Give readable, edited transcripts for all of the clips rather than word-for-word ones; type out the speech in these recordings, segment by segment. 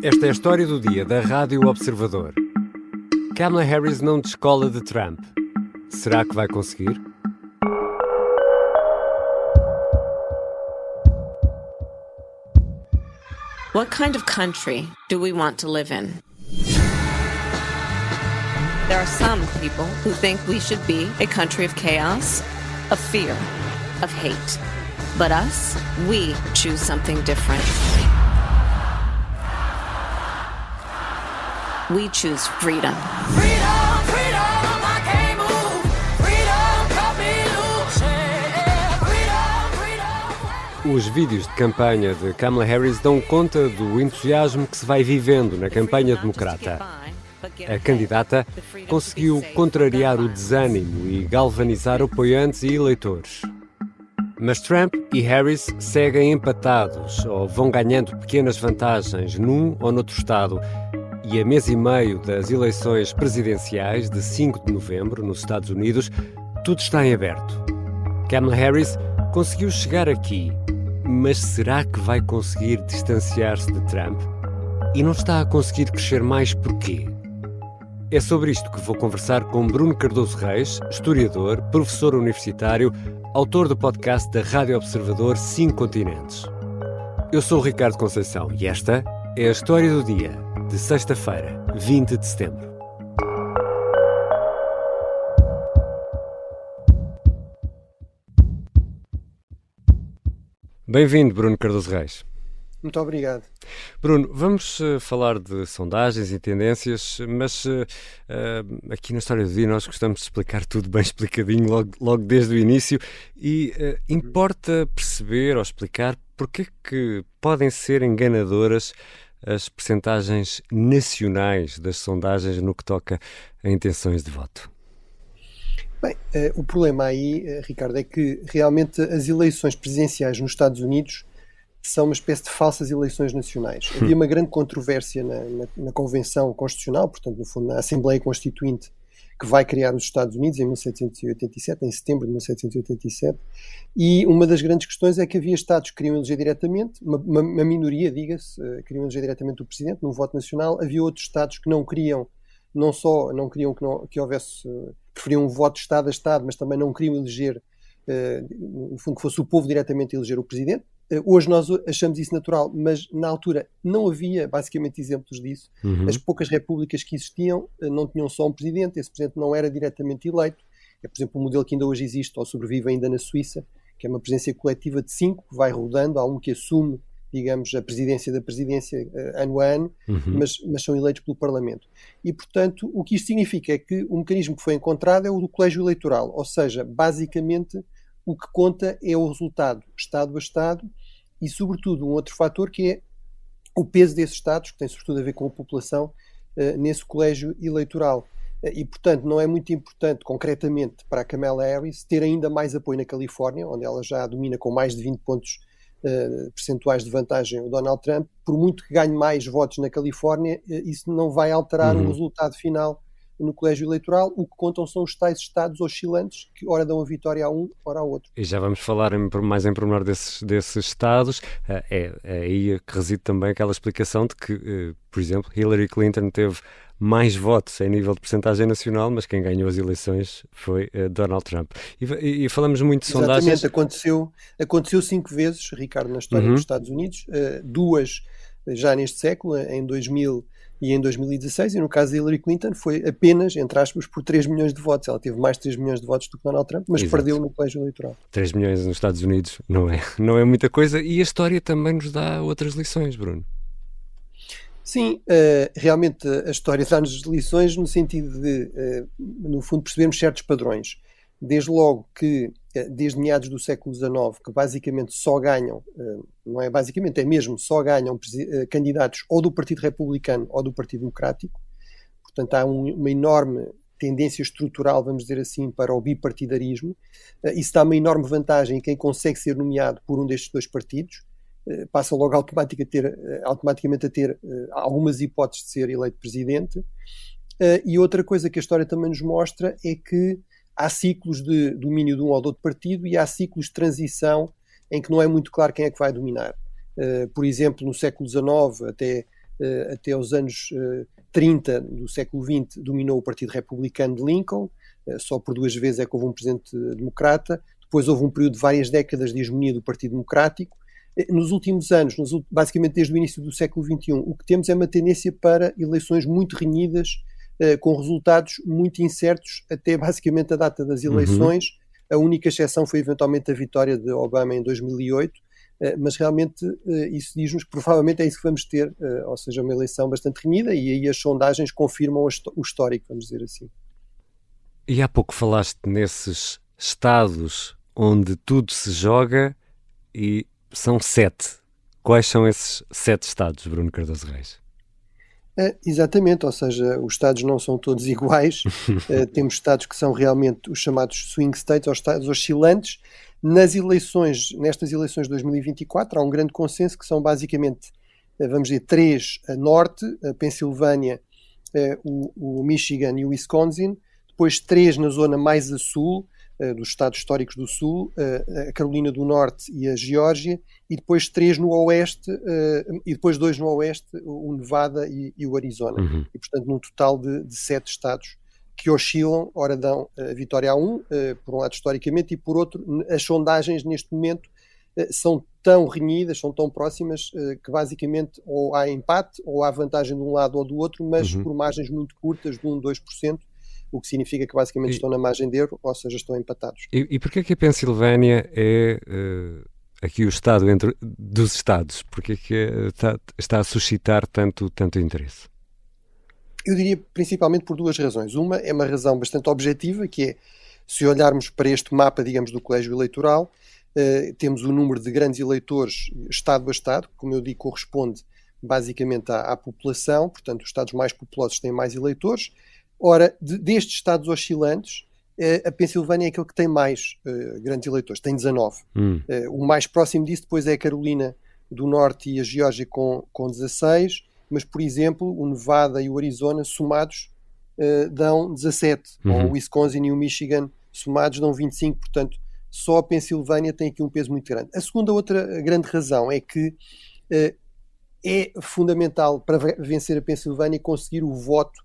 Esta é a história do dia da Rádio Observador. Kamala Harris não descola de Trump. Será que vai conseguir? What kind of country do we want to live in? There are some people who think we should be a country of chaos, of fear, of hate. But us, we choose something different. We choose freedom. Freedom, freedom, I can't move. Freedom, cut me loose. Yeah. Freedom, freedom. Os vídeos de campanha de Kamala Harris dão conta do entusiasmo que se vai vivendo na campanha democrata. A candidata conseguiu contrariar o desânimo e galvanizar apoiantes e eleitores. Mas Trump e Harris seguem empatados ou vão ganhando pequenas vantagens num ou noutro estado. E a mês e meio das eleições presidenciais de 5 de novembro nos Estados Unidos, tudo está em aberto. Kamala Harris conseguiu chegar aqui, mas será que vai conseguir distanciar-se de Trump? E não está a conseguir crescer mais porquê? É sobre isto que vou conversar com Bruno Cardoso Reis, historiador, professor universitário, autor do podcast da Rádio Observador 5 Continentes. Eu sou o Ricardo Conceição e esta é a história do dia de sexta-feira, 20 de setembro. Bem-vindo, Bruno Cardoso Reis. Muito obrigado. Bruno, vamos falar de sondagens e tendências, mas aqui na História do Dia nós gostamos de explicar tudo bem explicadinho logo desde o início e importa perceber ou explicar porque que podem ser enganadoras as percentagens nacionais das sondagens no que toca a intenções de voto. Bem, o problema aí, Ricardo, é que realmente as eleições presidenciais nos Estados Unidos são uma espécie de falsas eleições nacionais. Havia uma grande controvérsia na Convenção Constitucional, portanto, no fundo, na Assembleia Constituinte, que vai criar os Estados Unidos em 1787, em setembro de 1787, e uma das grandes questões é que havia Estados que queriam eleger diretamente, uma minoria, diga-se, queriam eleger diretamente o Presidente num voto nacional, havia outros Estados que não queriam, não só não queriam que houvesse, preferiam um voto de Estado a Estado, mas também não queriam eleger, no fundo, que fosse o povo diretamente a eleger o Presidente. Hoje nós achamos isso natural, mas na altura não havia basicamente exemplos disso. As poucas repúblicas que existiam não tinham só um presidente, esse presidente não era diretamente eleito. É, por exemplo, o modelo que ainda hoje existe ou sobrevive ainda na Suíça, que é uma presidência coletiva de 5, que vai rodando, há um que assume, digamos, a presidência da presidência ano a ano, mas são eleitos pelo Parlamento. E, portanto, o que isto significa é que o mecanismo que foi encontrado é o do colégio eleitoral, ou seja, basicamente o que conta é o resultado, Estado a Estado, e sobretudo um outro fator que é o peso desses Estados, que tem sobretudo a ver com a população, nesse colégio eleitoral. E, portanto, não é muito importante, concretamente, para a Kamala Harris ter ainda mais apoio na Califórnia, onde ela já domina com mais de 20 pontos percentuais de vantagem o Donald Trump. Por muito que ganhe mais votos na Califórnia, isso não vai alterar o resultado final no colégio eleitoral. O que contam são os tais estados oscilantes que ora dão a vitória a um, ora ao outro. E já vamos falar mais em pormenor desses estados. É aí que reside também aquela explicação de que, por exemplo, Hillary Clinton teve mais votos em nível de percentagem nacional, mas quem ganhou as eleições foi Donald Trump. E falamos muito de sondagens. Exatamente, aconteceu 5 vezes, Ricardo, na história dos Estados Unidos, 2 já neste século, em 2000 e em 2016, e no caso de Hillary Clinton foi apenas, entre aspas, por 3 milhões de votos. Ela teve mais de 3 milhões de votos do que Donald Trump, mas Exato. Perdeu no colégio eleitoral. 3 milhões nos Estados Unidos não é muita coisa, e a história também nos dá outras lições, Bruno. Sim, realmente a história dá-nos lições no sentido de, no fundo, percebermos certos padrões. Desde logo que, desde meados do século XIX, que basicamente só ganham, não é basicamente, é mesmo, só ganham candidatos ou do Partido Republicano ou do Partido Democrático. Portanto, há uma enorme tendência estrutural, vamos dizer assim, para o bipartidarismo. Isso dá uma enorme vantagem a quem consegue ser nomeado por um destes dois partidos. Passa logo automaticamente a ter algumas hipóteses de ser eleito presidente. E outra coisa que a história também nos mostra é que há ciclos de domínio de um ou de outro partido e há ciclos de transição em que não é muito claro quem é que vai dominar. Por exemplo, no século XIX, até até os anos 30 do século XX dominou o Partido Republicano de Lincoln, só por 2 vezes é que houve um presidente democrata, depois houve um período de várias décadas de hegemonia do Partido Democrático. Nos últimos anos, basicamente desde o início do século XXI, o que temos é uma tendência para eleições muito renhidas, com resultados muito incertos até basicamente a data das eleições. A única exceção foi eventualmente a vitória de Obama em 2008, mas realmente isso diz-nos que provavelmente é isso que vamos ter, ou seja, uma eleição bastante renhida, e aí as sondagens confirmam o histórico, vamos dizer assim. E há pouco falaste nesses estados onde tudo se joga, e são 7. Quais são esses 7 estados, Bruno Cardoso Reis? Exatamente, ou seja, os estados não são todos iguais. Temos estados que são realmente os chamados swing states, ou estados oscilantes. Nestas eleições de 2024, há um grande consenso que são basicamente, vamos dizer, 3 a norte, a Pensilvânia, o Michigan e o Wisconsin, depois 3 na zona mais a sul, dos estados históricos do sul, a Carolina do Norte e a Geórgia, e depois 3 no oeste, e depois 2 no oeste, o Nevada e o Arizona. E portanto num total de 7 estados que oscilam, ora dão a vitória a um, por um lado historicamente, e por outro as sondagens neste momento são tão renhidas, são tão próximas, que basicamente ou há empate ou há vantagem de um lado ou do outro, mas por margens muito curtas, de 1-2%, o que significa que basicamente estão na margem de erro, ou seja, estão empatados. E porquê que a Pensilvânia é aqui o estado dos estados? Porquê que está a suscitar tanto interesse? Eu diria principalmente por 2 razões. Uma é uma razão bastante objetiva, que é, se olharmos para este mapa, digamos, do colégio eleitoral, temos o número de grandes eleitores estado a estado, como eu digo, corresponde basicamente à população, portanto os estados mais populosos têm mais eleitores. Ora, destes estados oscilantes, a Pensilvânia é aquele que tem mais grandes eleitores, tem 19. O mais próximo disso depois é a Carolina do Norte e a Geórgia com 16, mas, por exemplo, o Nevada e o Arizona somados dão 17, ou o Wisconsin e o Michigan somados dão 25, portanto, só a Pensilvânia tem aqui um peso muito grande. A segunda outra grande razão é que é fundamental para vencer a Pensilvânia conseguir o voto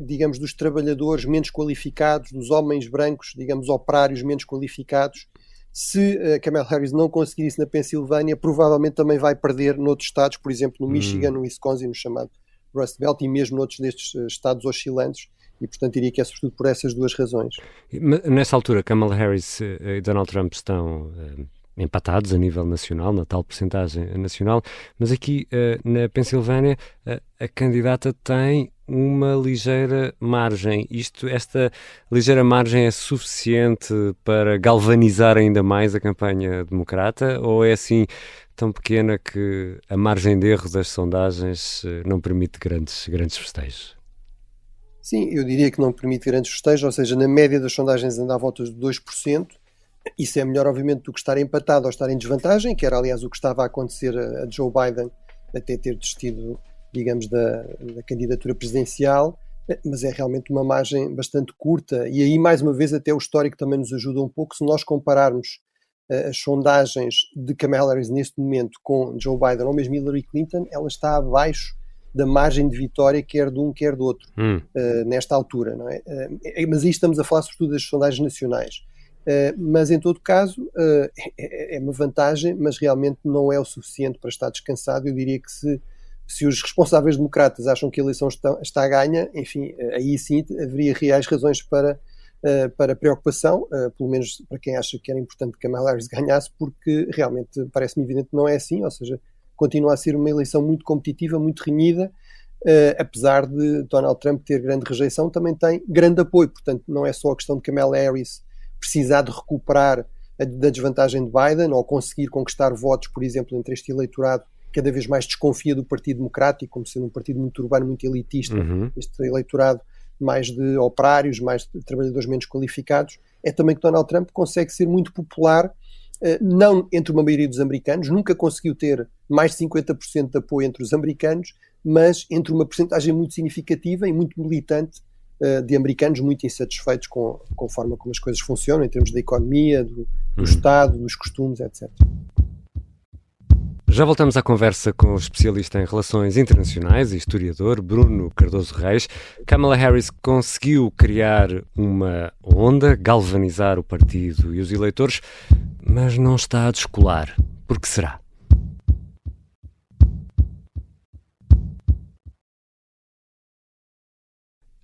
digamos, dos trabalhadores menos qualificados, dos homens brancos, digamos, operários menos qualificados. Se a Kamala Harris não conseguir isso na Pensilvânia, provavelmente também vai perder noutros estados, por exemplo, no Michigan, no Wisconsin, no chamado Rust Belt, e mesmo noutros destes estados oscilantes, e portanto diria que é sobretudo por essas 2 razões. Nessa altura, Kamala Harris e Donald Trump estão empatados a nível nacional, na tal percentagem nacional, mas aqui na Pensilvânia a candidata tem uma ligeira margem. Esta ligeira margem é suficiente para galvanizar ainda mais a campanha democrata, ou é assim tão pequena que a margem de erro das sondagens não permite grandes festejos? Sim, eu diria que não permite grandes festejos, ou seja, na média das sondagens anda à volta de 2%. Isso é melhor, obviamente, do que estar empatado ou estar em desvantagem, que era, aliás, o que estava a acontecer a Joe Biden até ter desistido, digamos, da candidatura presidencial, mas é realmente uma margem bastante curta. E aí, mais uma vez, até o histórico também nos ajuda um pouco. Se nós compararmos as sondagens de Kamala Harris neste momento com Joe Biden ou mesmo Hillary Clinton, ela está abaixo da margem de vitória, quer de um, quer do outro, nesta altura, não é? Mas aí estamos a falar sobretudo das sondagens nacionais. Mas em todo caso é uma vantagem, mas realmente não é o suficiente para estar descansado. Eu diria que se os responsáveis democratas acham que a eleição está a ganha, enfim, aí sim haveria reais razões para preocupação, pelo menos para quem acha que era importante que Kamala Harris ganhasse, porque realmente parece-me evidente que não é assim, ou seja, continua a ser uma eleição muito competitiva, muito renhida, apesar de Donald Trump ter grande rejeição, também tem grande apoio. Portanto, não é só a questão de Kamala Harris precisar de recuperar da desvantagem de Biden ou conseguir conquistar votos, por exemplo, entre este eleitorado que cada vez mais desconfia do Partido Democrático, como sendo um partido muito urbano, muito elitista, este eleitorado mais de operários, mais de trabalhadores menos qualificados. É também que Donald Trump consegue ser muito popular, não entre uma maioria dos americanos, nunca conseguiu ter mais de 50% de apoio entre os americanos, mas entre uma percentagem muito significativa e muito militante de americanos muito insatisfeitos com a forma como as coisas funcionam, em termos da economia, do Estado, dos costumes, etc. Já voltamos à conversa com o especialista em relações internacionais e historiador Bruno Cardoso Reis. Kamala Harris conseguiu criar uma onda, galvanizar o partido e os eleitores, mas não está a descolar. Por que será?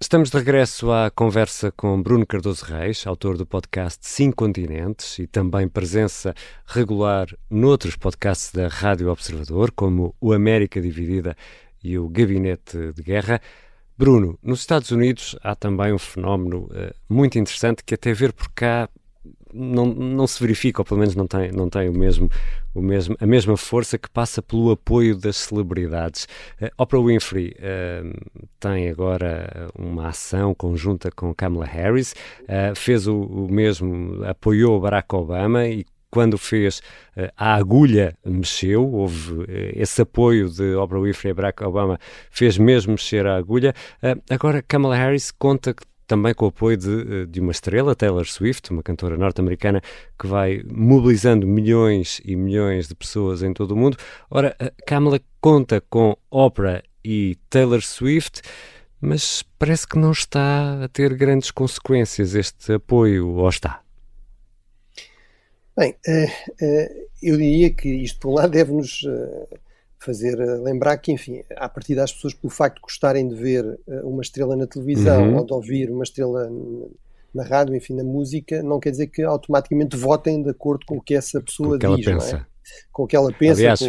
Estamos de regresso à conversa com Bruno Cardoso Reis, autor do podcast 5 Continentes e também presença regular noutros podcasts da Rádio Observador, como o América Dividida e o Gabinete de Guerra. Bruno, nos Estados Unidos há também um fenómeno muito interessante que até ver por cá não se verifica, ou pelo menos não tem a mesma força, que passa pelo apoio das celebridades. Oprah Winfrey tem agora uma ação conjunta com Kamala Harris, fez o mesmo, apoiou Barack Obama e quando fez, a agulha mexeu, houve esse apoio de Oprah Winfrey a Barack Obama, fez mesmo mexer a agulha. Agora Kamala Harris conta também com o apoio de uma estrela, Taylor Swift, uma cantora norte-americana que vai mobilizando milhões e milhões de pessoas em todo o mundo. Ora, Kamala conta com Oprah e Taylor Swift, mas parece que não está a ter grandes consequências este apoio, ou está? Bem, eu diria que isto, por um lado, deve-nos fazer lembrar que, enfim, à partida as pessoas, pelo facto de gostarem de ver uma estrela na televisão ou de ouvir uma estrela na rádio, enfim, na música, não quer dizer que automaticamente votem de acordo com o que essa pessoa diz, não é? Com o que ela pensa. Aliás,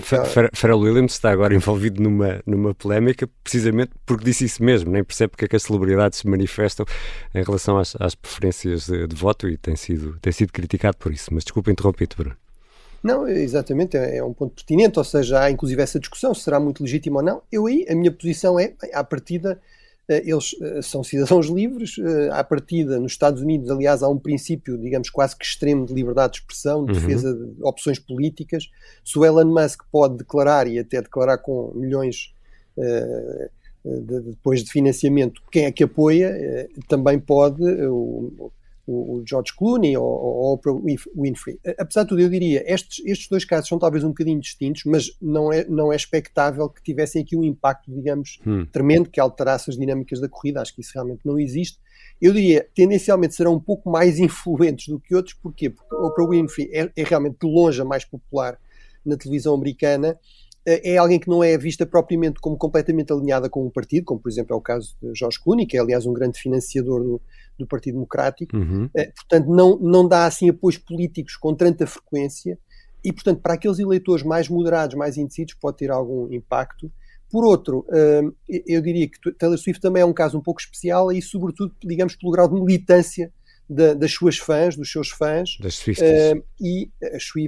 Pharrell Williams está agora envolvido numa polémica precisamente porque disse isso mesmo, nem percebe porque é que as celebridades se manifestam em relação às preferências de voto e tem sido criticado por isso. Mas desculpa interromper-te, Bruno. Não, exatamente, é um ponto pertinente, ou seja, há inclusive essa discussão se será muito legítimo ou não. A minha posição é, à partida, eles são cidadãos livres, à partida, nos Estados Unidos, aliás, há um princípio, digamos, quase que extremo de liberdade de expressão, de defesa de opções políticas. Se o Elon Musk pode declarar, e até declarar com milhões depois de financiamento, quem é que apoia, também pode o George Clooney ou a Oprah Winfrey. Apesar de tudo, eu diria, estes dois casos são talvez um bocadinho distintos, mas não é expectável que tivessem aqui um impacto, digamos, tremendo, que alterasse as dinâmicas da corrida. Acho que isso realmente não existe. Eu diria, tendencialmente serão um pouco mais influentes do que outros. Porquê? Porque a Oprah Winfrey é realmente de longe a mais popular na televisão americana. É alguém que não é vista propriamente como completamente alinhada com um partido, como por exemplo é o caso de George Clooney, que é aliás um grande financiador do Partido Democrático. Portanto não dá assim apoios políticos com tanta frequência e portanto para aqueles eleitores mais moderados, mais indecisos, pode ter algum impacto. Por outro, eu diria que Taylor Swift também é um caso um pouco especial e sobretudo, digamos, pelo grau de militância das suas fãs, dos seus fãs, das Swifties.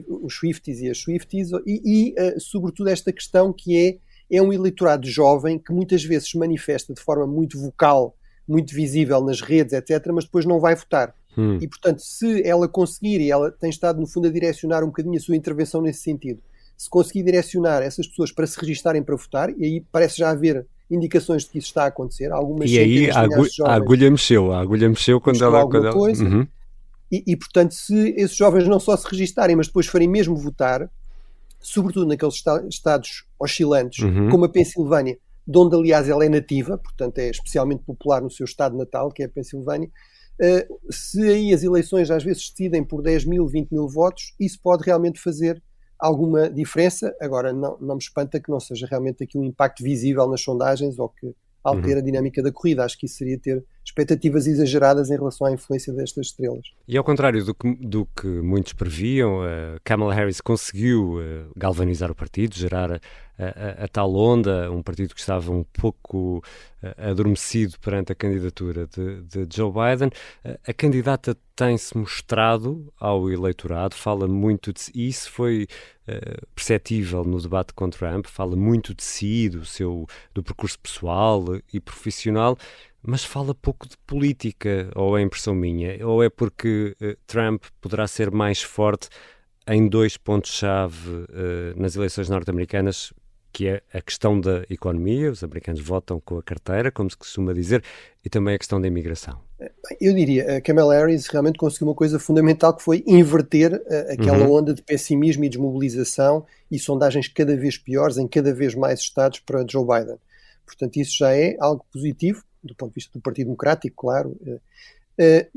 Os Swifties e as Swifties, e sobretudo esta questão que é um eleitorado jovem que muitas vezes se manifesta de forma muito vocal, muito visível nas redes, etc., mas depois não vai votar. E, portanto, se ela conseguir, e ela tem estado, no fundo, a direcionar um bocadinho a sua intervenção nesse sentido, se conseguir direcionar essas pessoas para se registarem para votar, e aí parece já haver indicações de que isso está a acontecer. Algumas e aí a agulha mexeu quando ela... coisa. E, portanto, se esses jovens não só se registarem, mas depois forem mesmo votar, sobretudo naqueles estados oscilantes, como a Pensilvânia, de onde, aliás, ela é nativa, portanto é especialmente popular no seu estado natal, que é a Pensilvânia, se aí as eleições às vezes decidem por 10 mil, 20 mil votos, isso pode realmente fazer alguma diferença. Agora, não me espanta que não seja realmente aqui um impacto visível nas sondagens ou que altere a dinâmica da corrida. Acho que isso seria ter expectativas exageradas em relação à influência destas estrelas. E ao contrário do que muitos previam, Kamala Harris conseguiu galvanizar o partido, gerar a tal onda, um partido que estava um pouco adormecido perante a candidatura de Joe Biden. A candidata tem-se mostrado ao eleitorado, fala muito de si, e isso foi perceptível no debate com Trump, fala muito de si, do percurso pessoal e profissional, mas fala pouco de política, ou é impressão minha, ou é porque Trump poderá ser mais forte em dois pontos-chave nas eleições norte-americanas, que é a questão da economia, os americanos votam com a carteira, como se costuma dizer, e também a questão da imigração. Eu diria, a Kamala Harris realmente conseguiu uma coisa fundamental, que foi inverter aquela onda de pessimismo e desmobilização e sondagens cada vez piores em cada vez mais estados para Joe Biden. Portanto, isso já é algo positivo, do ponto de vista do Partido Democrático, claro.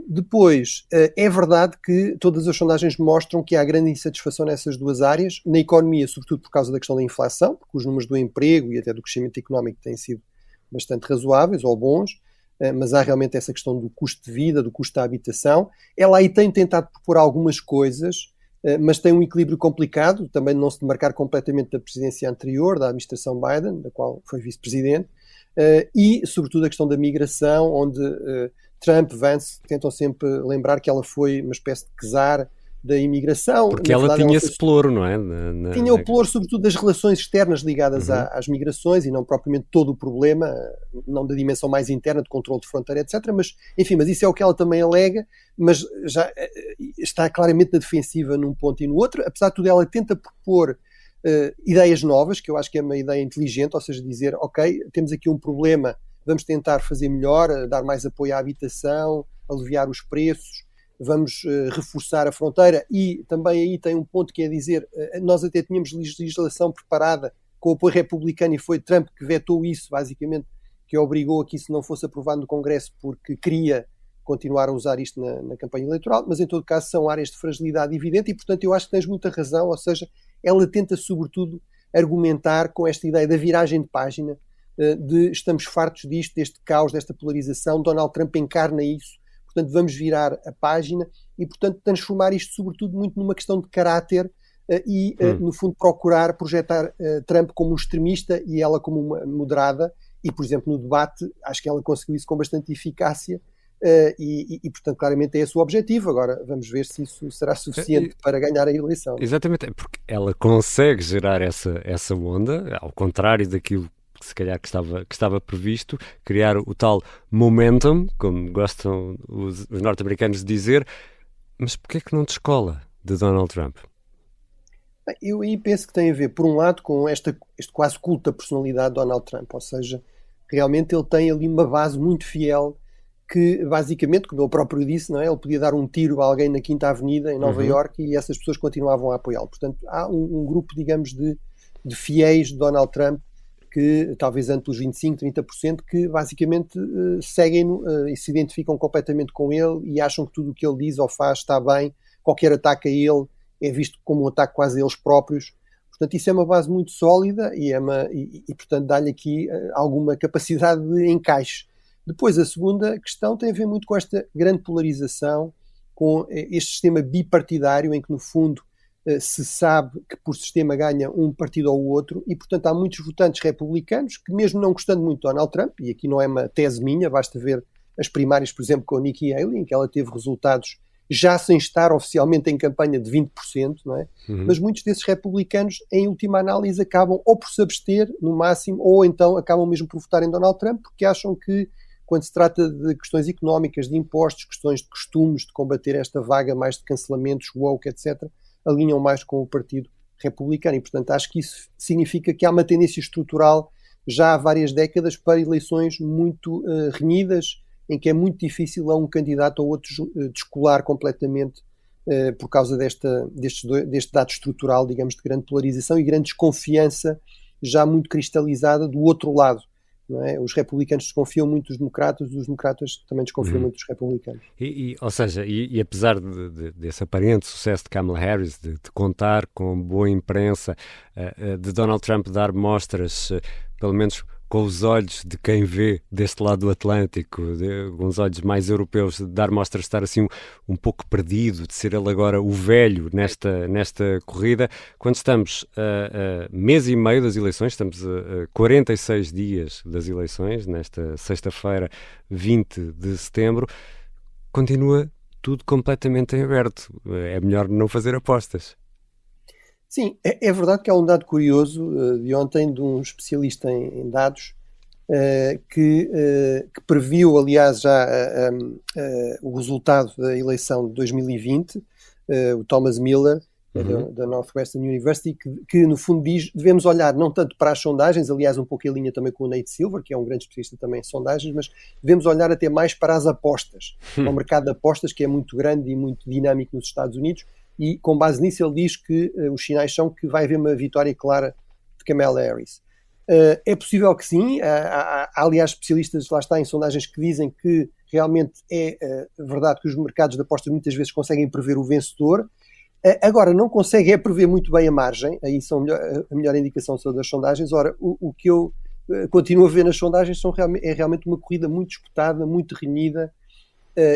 Depois, é verdade que todas as sondagens mostram que há grande insatisfação nessas duas áreas, na economia, sobretudo por causa da questão da inflação, porque os números do emprego e até do crescimento económico têm sido bastante razoáveis ou bons, mas há realmente essa questão do custo de vida, do custo da habitação. Ela aí tem tentado propor algumas coisas, mas tem um equilíbrio complicado, também de não se demarcar completamente da presidência anterior, da administração Biden, da qual foi vice-presidente, e sobretudo a questão da migração, onde Trump, Vance tentam sempre lembrar que ela foi uma espécie de czar da imigração. Porque ela tinha esse ploro, não é? Tinha o ploro, sobretudo, das relações externas ligadas às migrações e não propriamente todo o problema, não da dimensão mais interna de controle de fronteira, etc. Mas, enfim, mas isso é o que ela também alega, mas já está claramente na defensiva num ponto e no outro. Apesar de tudo, ela tenta propor ideias novas, que eu acho que é uma ideia inteligente, ou seja, dizer, ok, temos aqui um problema, vamos tentar fazer melhor, dar mais apoio à habitação, aliviar os preços, vamos reforçar a fronteira. E também aí tem um ponto que é dizer, nós até tínhamos legislação preparada com o apoio republicano e foi Trump que vetou isso, basicamente, que obrigou a que isso não fosse aprovado no Congresso porque queria continuar a usar isto na campanha eleitoral, mas em todo caso são áreas de fragilidade evidente e, portanto, eu acho que tens muita razão, ou seja, ela tenta sobretudo argumentar com esta ideia da viragem de página, de estamos fartos disto, deste caos, desta polarização, Donald Trump encarna isso, portanto vamos virar a página e, portanto, transformar isto sobretudo muito numa questão de caráter e, no fundo, procurar projetar Trump como um extremista e ela como uma moderada e, por exemplo, no debate, acho que ela conseguiu isso com bastante eficácia e, portanto, claramente é esse o objetivo. Agora, vamos ver se isso será suficiente para ganhar a eleição. Exatamente, porque ela consegue gerar essa onda, ao contrário daquilo que se calhar que estava previsto, criar o tal momentum, como gostam os norte-americanos de dizer, mas porquê é que não descola de Donald Trump? Eu aí penso que tem a ver, por um lado, com este quase culto da personalidade de Donald Trump, ou seja, realmente ele tem ali uma base muito fiel que, basicamente, como ele próprio disse, não é? Ele podia dar um tiro a alguém na Quinta Avenida, em Nova Iorque, e essas pessoas continuavam a apoiá-lo. Portanto, há um grupo, digamos, de fiéis de Donald Trump que, talvez antes dos 25%, 30%, que basicamente seguem-no e se identificam completamente com ele e acham que tudo o que ele diz ou faz está bem, qualquer ataque a ele é visto como um ataque quase a eles próprios. Portanto, isso é uma base muito sólida e portanto, dá-lhe aqui alguma capacidade de encaixe. Depois, a segunda questão tem a ver muito com esta grande polarização, com este sistema bipartidário em que, no fundo, se sabe que por sistema ganha um partido ou outro e, portanto, há muitos votantes republicanos que, mesmo não gostando muito de Donald Trump, e aqui não é uma tese minha, basta ver as primárias, por exemplo, com a Nikki Haley, em que ela teve resultados já sem estar oficialmente em campanha de 20%, não é? Mas muitos desses republicanos, em última análise, acabam ou por se abster, no máximo, ou então acabam mesmo por votar em Donald Trump, porque acham que, quando se trata de questões económicas, de impostos, questões de costumes, de combater esta vaga mais de cancelamentos, woke, etc., alinham mais com o Partido Republicano. E, portanto, acho que isso significa que há uma tendência estrutural já há várias décadas para eleições muito renhidas, em que é muito difícil a um candidato ou outro descolar completamente por causa deste dado estrutural, digamos, de grande polarização e grande desconfiança já muito cristalizada do outro lado. Não é? Os republicanos desconfiam muito dos democratas, os democratas também desconfiam muito dos republicanos. Ou seja, apesar desse aparente sucesso de Kamala Harris, de contar com boa imprensa, de Donald Trump dar mostras, pelo menos com os olhos de quem vê deste lado do Atlântico, com os olhos mais europeus, de dar mostras de estar assim um pouco perdido, de ser ele agora o velho nesta corrida, quando estamos a mês e meio das eleições, estamos a 46 dias das eleições, nesta sexta-feira, 20 de setembro, continua tudo completamente em aberto. É melhor não fazer apostas. Sim, é verdade que há um dado curioso de ontem de um especialista em dados que previu, aliás, já o resultado da eleição de 2020, o Thomas Miller, da Northwestern University, que no fundo diz devemos olhar não tanto para as sondagens, aliás um pouco em linha também com o Nate Silver, que é um grande especialista também em sondagens, mas devemos olhar até mais para as apostas, para o mercado de apostas, que é muito grande e muito dinâmico nos Estados Unidos, e com base nisso ele diz que os sinais são que vai haver uma vitória clara de Kamala Harris. É possível que sim, há aliás especialistas lá está em sondagens que dizem que realmente é verdade que os mercados de apostas muitas vezes conseguem prever o vencedor. Agora, não consegue prever muito bem a margem, aí a melhor indicação são das sondagens. Ora, o que eu continuo a ver nas sondagens é realmente uma corrida muito disputada, muito renhida,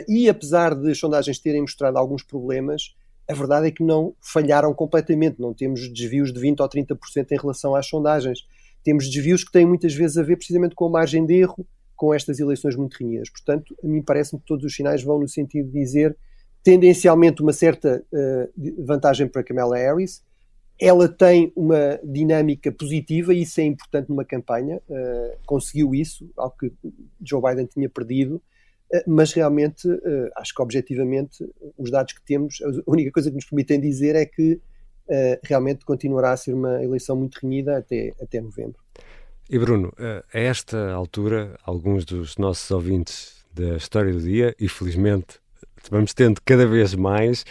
e apesar de as sondagens terem mostrado alguns problemas, a verdade é que não falharam completamente, não temos desvios de 20% ou 30% em relação às sondagens. Temos desvios que têm muitas vezes a ver precisamente com a margem de erro, com estas eleições muito renhidas. Portanto, a mim parece-me que todos os sinais vão no sentido de dizer tendencialmente uma certa vantagem para Kamala Harris. Ela tem uma dinâmica positiva e isso é importante numa campanha. Conseguiu isso, algo que Joe Biden tinha perdido, mas realmente acho que objetivamente os dados que temos, a única coisa que nos permitem dizer é que realmente continuará a ser uma eleição muito renhida até novembro. E Bruno, a esta altura, alguns dos nossos ouvintes da História do Dia, e felizmente vamos tendo cada vez mais,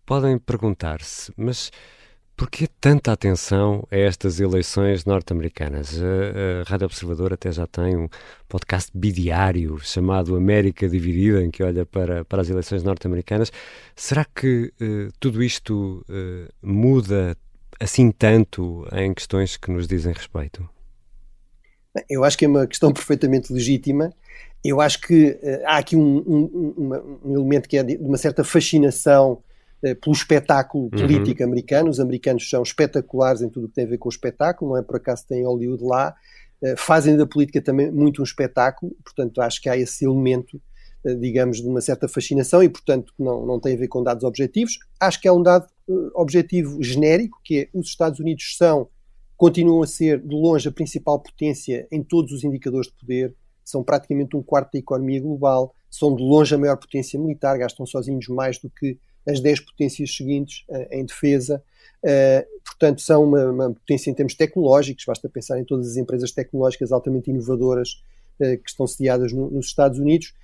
podem perguntar-se, mas porquê tanta atenção a estas eleições norte-americanas? A Rádio Observador até já tem um podcast bidiário chamado América Dividida, em que olha para as eleições norte-americanas. Será que tudo isto muda assim tanto em questões que nos dizem respeito? Eu acho que é uma questão perfeitamente legítima. Eu acho que há aqui um elemento que é de uma certa fascinação pelo espetáculo político americano. Os americanos são espetaculares em tudo o que tem a ver com o espetáculo, não é por acaso tem Hollywood lá, fazem da política também muito um espetáculo, portanto acho que há esse elemento, digamos, de uma certa fascinação e portanto não tem a ver com dados objetivos. Acho que é um dado objetivo genérico, que é os Estados Unidos continuam a ser de longe a principal potência em todos os indicadores de poder, são praticamente um quarto da economia global, são de longe a maior potência militar, gastam sozinhos mais do que as 10 potências seguintes em defesa, portanto são uma potência em termos tecnológicos, basta pensar em todas as empresas tecnológicas altamente inovadoras que estão sediadas nos Estados Unidos,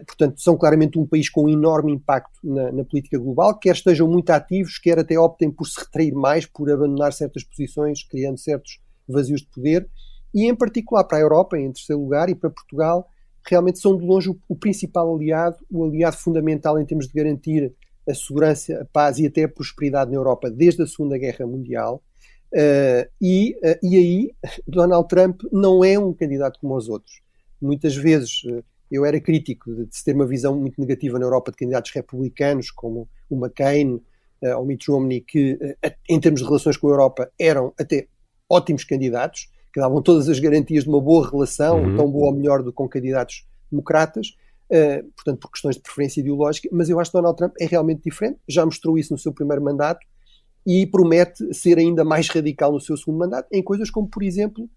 portanto são claramente um país com um enorme impacto na política global, quer estejam muito ativos, quer até optem por se retrair mais, por abandonar certas posições, criando certos vazios de poder, e em particular para a Europa, em terceiro lugar, e para Portugal, realmente são de longe o principal aliado, o aliado fundamental em termos de garantir a segurança, a paz e até a prosperidade na Europa desde a Segunda Guerra Mundial, e aí Donald Trump não é um candidato como os outros. Muitas vezes eu era crítico de se ter uma visão muito negativa na Europa de candidatos republicanos como o McCain ou Mitt Romney, que em termos de relações com a Europa eram até ótimos candidatos, que davam todas as garantias de uma boa relação, tão boa ou melhor do que com candidatos democratas, portanto por questões de preferência ideológica, mas eu acho que Donald Trump é realmente diferente, já mostrou isso no seu primeiro mandato e promete ser ainda mais radical no seu segundo mandato, em coisas como, por exemplo,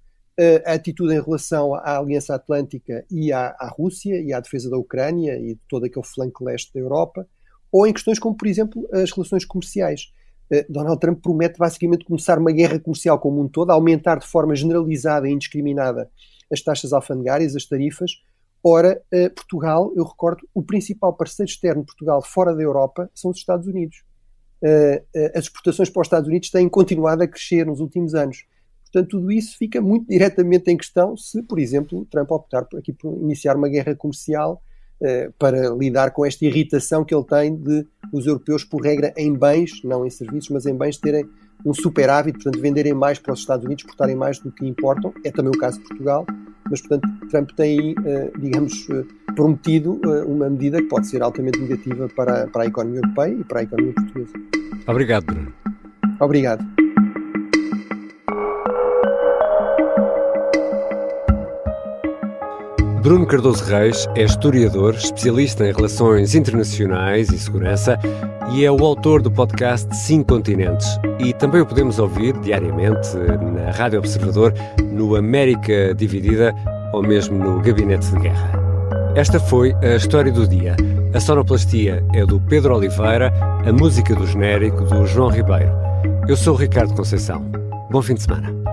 a atitude em relação à Aliança Atlântica e à Rússia e à defesa da Ucrânia e de todo aquele flanco leste da Europa, ou em questões como, por exemplo, as relações comerciais. Donald Trump promete basicamente começar uma guerra comercial como um todo, aumentar de forma generalizada e indiscriminada as taxas alfandegárias, as tarifas. Ora, Portugal, eu recordo, o principal parceiro externo de Portugal fora da Europa são os Estados Unidos. As exportações para os Estados Unidos têm continuado a crescer nos últimos anos. Portanto, tudo isso fica muito diretamente em questão se, por exemplo, Trump optar por iniciar uma guerra comercial para lidar com esta irritação que ele tem de os europeus, por regra, em bens, não em serviços, mas em bens, terem um superávit, portanto, venderem mais para os Estados Unidos, exportarem mais do que importam. É também o caso de Portugal, mas, portanto, Trump tem aí, digamos, prometido uma medida que pode ser altamente negativa para a economia europeia e para a economia portuguesa. Obrigado, Bruno. Obrigado. Bruno Cardoso Reis é historiador, especialista em relações internacionais e segurança e é o autor do podcast 5 Continentes. E também o podemos ouvir diariamente na Rádio Observador, no América Dividida ou mesmo no Gabinete de Guerra. Esta foi a História do Dia. A sonoplastia é do Pedro Oliveira, a música do genérico do João Ribeiro. Eu sou o Ricardo Conceição. Bom fim de semana.